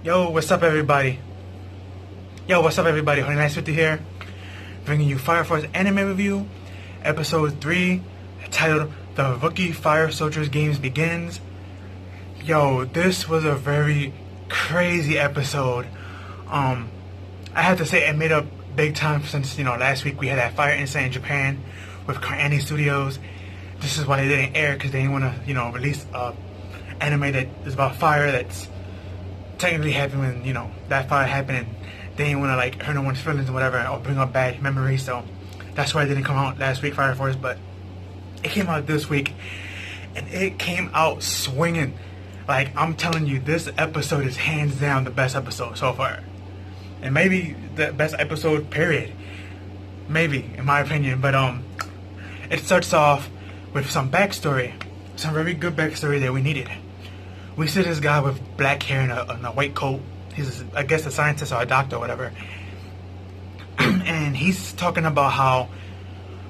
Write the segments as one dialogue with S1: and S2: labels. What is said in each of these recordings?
S1: Yo, what's up, everybody? Honey Nice 50 here, bringing you Fire Force anime review, episode 3, titled "The Rookie Fire Soldiers Games Begins." Yo, this was a very crazy episode. I have to say it made up big time since last week we had that fire incident in Japan with Annie Studios. This is why they didn't air, because they didn't want to release a anime that is about fire that's technically happened when that fire happened, and they didn't want to like hurt no one's feelings or whatever, or bring up bad memories. So that's why it didn't come out last week, Fire Force. But it came out this week, and it came out swinging. Like, I'm telling you, this episode is hands down the best episode so far, and maybe the best episode period, maybe, in my opinion. But it starts off with some backstory, some very good backstory that we needed. We see this guy with black hair and a white coat. He's, I guess, a scientist or a doctor or whatever. And he's talking about how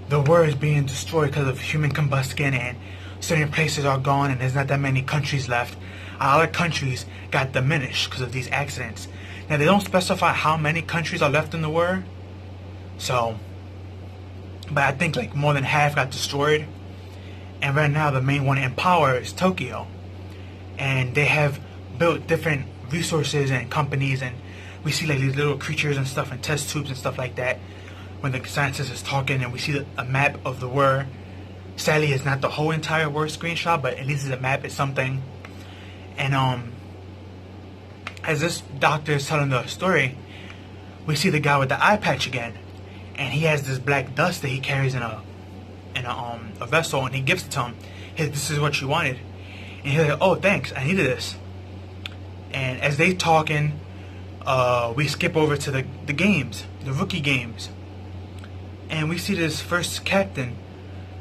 S1: the world is being destroyed because of human combustion, and certain places are gone, and there's not that many countries left. A lot of countries got diminished because of these accidents. Now, they don't specify how many countries are left in the world. So, but I think like more than half got destroyed. And right now, the main one in power is Tokyo. And they have built different resources and companies, and we see like these little creatures and stuff and test tubes and stuff like that when the scientist is talking, and we see a map of the world. Sadly, it's not the whole entire world screenshot, but at least it's a map, it's something. And as this doctor is telling the story, we see the guy with the eye patch again, and he has this black dust that he carries in a vessel, and he gives it to him. Hey, this is what you wanted. And he's like, oh, thanks, I needed this. And as they talking, we skip over to the games, the rookie games. And we see this first captain,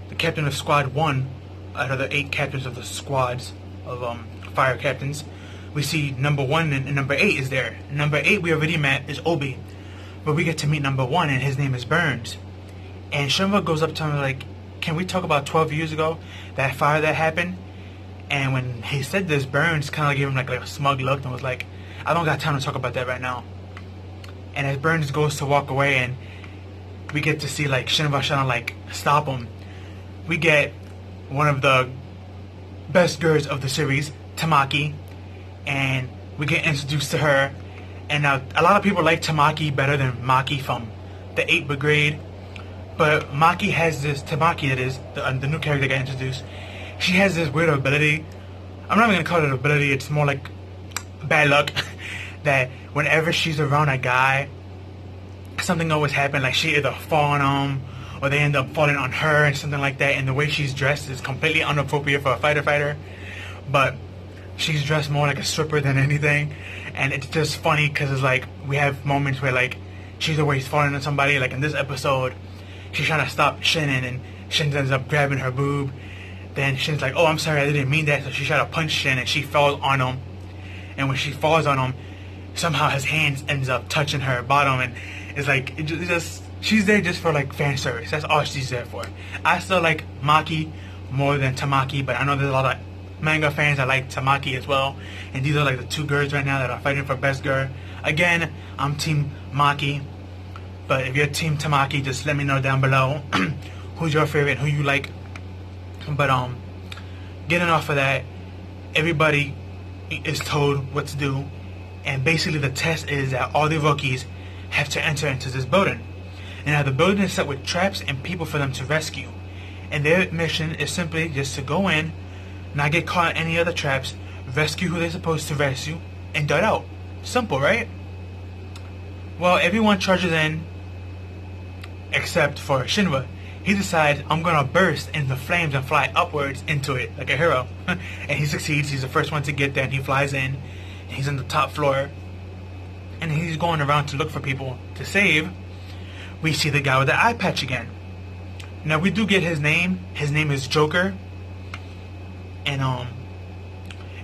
S1: the captain of Squad 1, out of the 8 captains of the squads of fire captains. We see number 1 and number 8 is there. Number 8 we already met is Obi. But we get to meet number 1, and his name is Burns. And Shinra goes up to him like, can we talk about 12 years ago, that fire that happened? And when he said this, Burns kind of gave him like a smug look and was like, I don't got time to talk about that right now. And as Burns goes to walk away, and we get to see like Shinra trying to like stop him, we get one of the best girls of the series, Tamaki, and we get introduced to her. And now a lot of people like Tamaki better than Maki from the 8th Brigade, but Tamaki that is the new character that got introduced. She has this weird ability. I'm not even gonna call it an ability, it's more like bad luck. That whenever she's around a guy, something always happens. Like she either fall on him, or they end up falling on her and something like that. And the way she's dressed is completely inappropriate for a fighter. But she's dressed more like a stripper than anything. And it's just funny because it's like we have moments where like she's always falling on somebody. Like in this episode, she's trying to stop Shin, and Shin ends up grabbing her boob. Then Shin's like, oh, I'm sorry, I didn't mean that. So she tried to punch Shin, and she falls on him. And when she falls on him, somehow his hands ends up touching her bottom. And it's like, she's there just for like fan service. That's all she's there for. I still like Maki more than Tamaki, but I know there's a lot of manga fans that like Tamaki as well. And these are like the 2 girls right now that are fighting for best girl. Again, I'm team Maki. But if you're team Tamaki, just let me know down below who's your favorite, who you like. But getting off of that, everybody is told what to do, and basically the test is that all the rookies have to enter into this building. And now the building is set with traps and people for them to rescue, and their mission is simply just to go in, not get caught in any other traps, rescue who they're supposed to rescue, and dart out. Simple, right? Well, everyone charges in except for Shinra. He decides, I'm gonna burst into flames and fly upwards into it like a hero. And he succeeds. He's the first one to get there, and he flies in. And he's on the top floor, and he's going around to look for people to save. We see the guy with the eye patch again. Now we do get his name. His name is Joker. And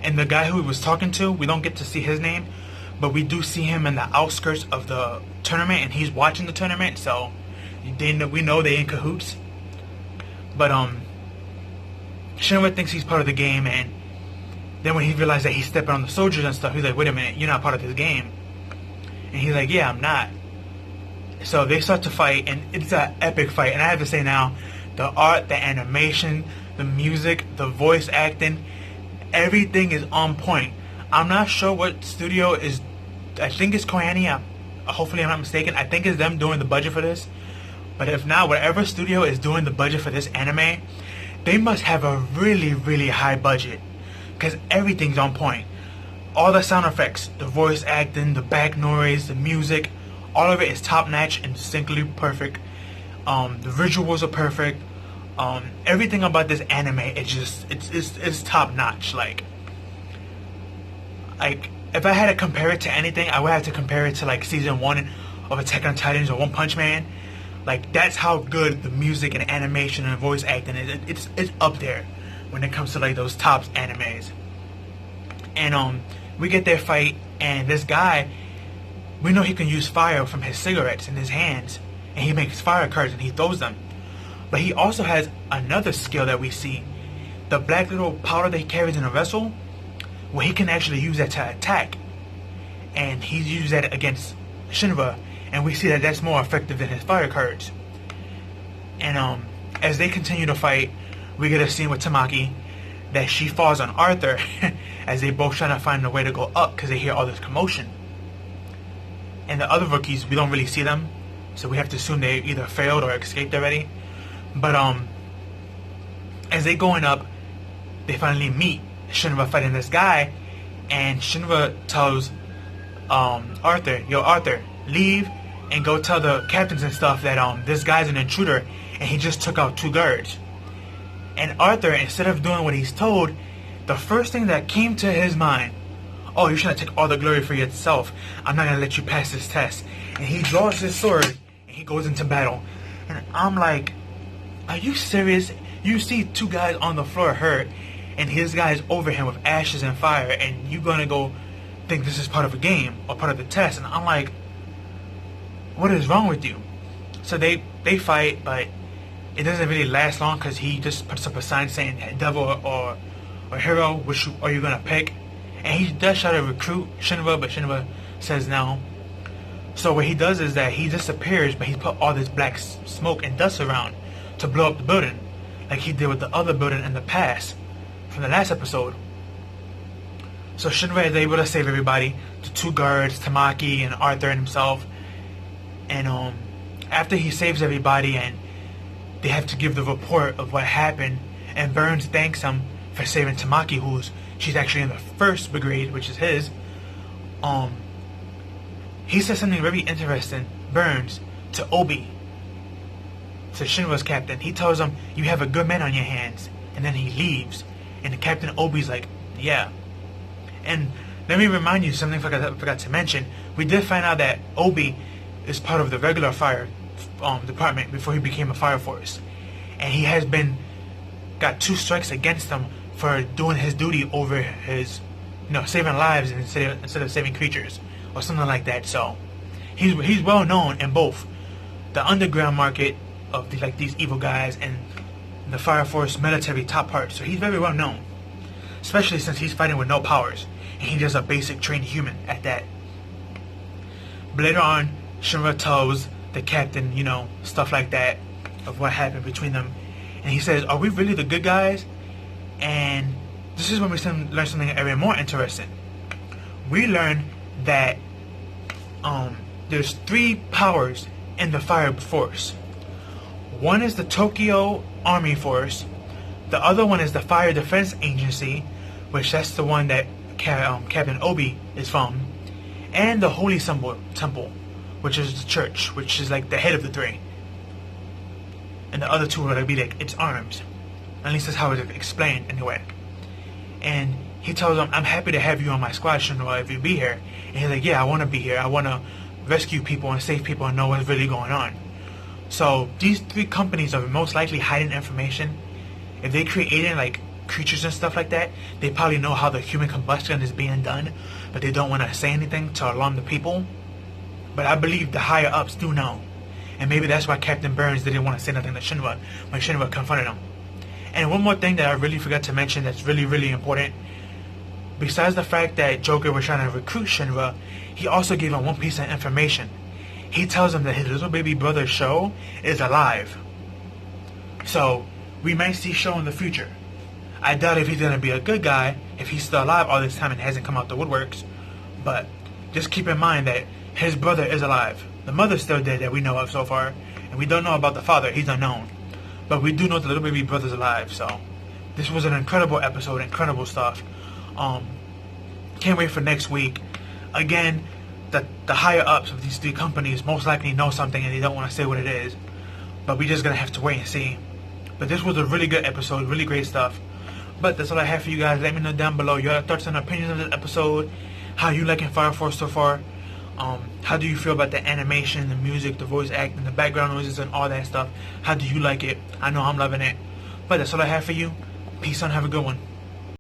S1: the guy who he was talking to, we don't get to see his name, but we do see him in the outskirts of the tournament, and he's watching the tournament. So we know they in cahoots. But Shinra thinks he's part of the game, and Then when he realized that he's stepping on the soldiers and stuff, he's like, wait a minute, you're not part of this game. And he's like, yeah, I'm not. So they start to fight, and it's an epic fight. And I have to say now, the art, the animation, the music, the voice acting, everything is on point. I'm not sure what studio is. I think it's Koani. Hopefully I'm not mistaken. I think it's them doing the budget for this. But if not, whatever studio is doing the budget for this anime, they must have a really, really high budget. Because everything's on point. All the sound effects, the voice acting, the back noise, the music, all of it is top notch and distinctly perfect. The visuals are perfect. Everything about this anime, it's top notch. Like if I had to compare it to anything, I would have to compare it to like season 1 of Attack on Titans or One Punch Man. Like that's how good the music and animation and voice acting is. It's up there when it comes to like those top animes. And we get their fight, and this guy, we know he can use fire from his cigarettes in his hands, and he makes fire cards and he throws them. But he also has another skill that we see, the black little powder that he carries in a vessel, where he can actually use that to attack, and he used that against Shinra, and we see that that's more effective than his fire cards. And as they continue to fight, we get a scene with Tamaki that she falls on Arthur as they both trying to find a way to go up because they hear all this commotion. And the other rookies, we don't really see them, so we have to assume they either failed or escaped already. But as they going up, they finally meet Shinra fighting this guy, and Shinra tells Arthur, yo Arthur, leave and go tell the captains and stuff that this guy's an intruder and he just took out 2 guards. And Arthur, instead of doing what he's told, the first thing that came to his mind, oh, you're trying to take all the glory for yourself. I'm not going to let you pass this test. And he draws his sword and he goes into battle. And I'm like, are you serious? You see 2 guys on the floor hurt, and his guy is over him with ashes and fire, and you going to go think this is part of a game or part of the test. And I'm like, what is wrong with you? So they fight, but it doesn't really last long because he just puts up a sign saying devil or hero, which are you gonna pick? And he does try to recruit Shinra, but Shinra says no. So what he does is that he disappears, but he put all this black smoke and dust around to blow up the building, like he did with the other building in the past from the last episode. So Shinra is able to save everybody, the 2 guards, Tamaki and Arthur and himself. And after he saves everybody, and they have to give the report of what happened, and Burns thanks him for saving Tamaki, she's actually in the 1st brigade, which is his. He says something very interesting, Burns, to Obi, to Shinra's captain. He tells him, you have a good man on your hands. And then he leaves, and the Captain Obi's like, yeah. And let me remind you something I forgot to mention. We did find out that Obi is part of the regular fire department before he became a fire force, and he has got 2 strikes against him for doing his duty over his, saving lives instead of saving creatures or something like that. So he's well known in both the underground market of these evil guys and the fire force military top parts. So he's very well known, especially since he's fighting with no powers and he's just a basic trained human at that. But later on, Shinra tells the captain, stuff like that, of what happened between them. And he says, are we really the good guys? And this is when we learn something even more interesting. We learn that there's 3 powers in the fire force. One is the Tokyo Army Force. The other one is the Fire Defense Agency, which that's the one that Captain Obi is from. And the Holy Temple, which is the church, which is like the head of the 3. And the other 2 are going to be like its arms. At least that's how it's explained anyway. And he tells them, I'm happy to have you on my squad, Shinra, if you be here. And he's like, yeah, I want to be here. I want to rescue people and save people and know what's really going on. So these 3 companies are most likely hiding information. If they created like creatures and stuff like that, they probably know how the human combustion is being done, but they don't want to say anything to alarm the people. But I believe the higher ups do know. And maybe that's why Captain Burns didn't want to say nothing to Shinra when Shinra confronted him. And one more thing that I really forgot to mention that's really, really important. besides the fact that Joker was trying to recruit Shinra, he also gave him one piece of information. He tells him that his little baby brother Sho is alive. So, we might see Sho in the future. I doubt if he's going to be a good guy, if he's still alive all this time and hasn't come out the woodworks. But, just keep in mind that his brother is alive. The mother's still dead that we know of so far. And we don't know about the father, he's unknown. But we do know the little baby brother's alive, so... This was an incredible episode, incredible stuff. Can't wait for next week. Again, the higher ups of these three companies most likely know something and they don't want to say what it is. But we're just going to have to wait and see. But this was a really good episode, really great stuff. But that's all I have for you guys. Let me know down below your thoughts and opinions on this episode. How you liking Fire Force so far? How do you feel about the animation, the music, the voice acting, the background noises and all that stuff? How do you like it? I know I'm loving it. But that's all I have for you. Peace on, have a good one.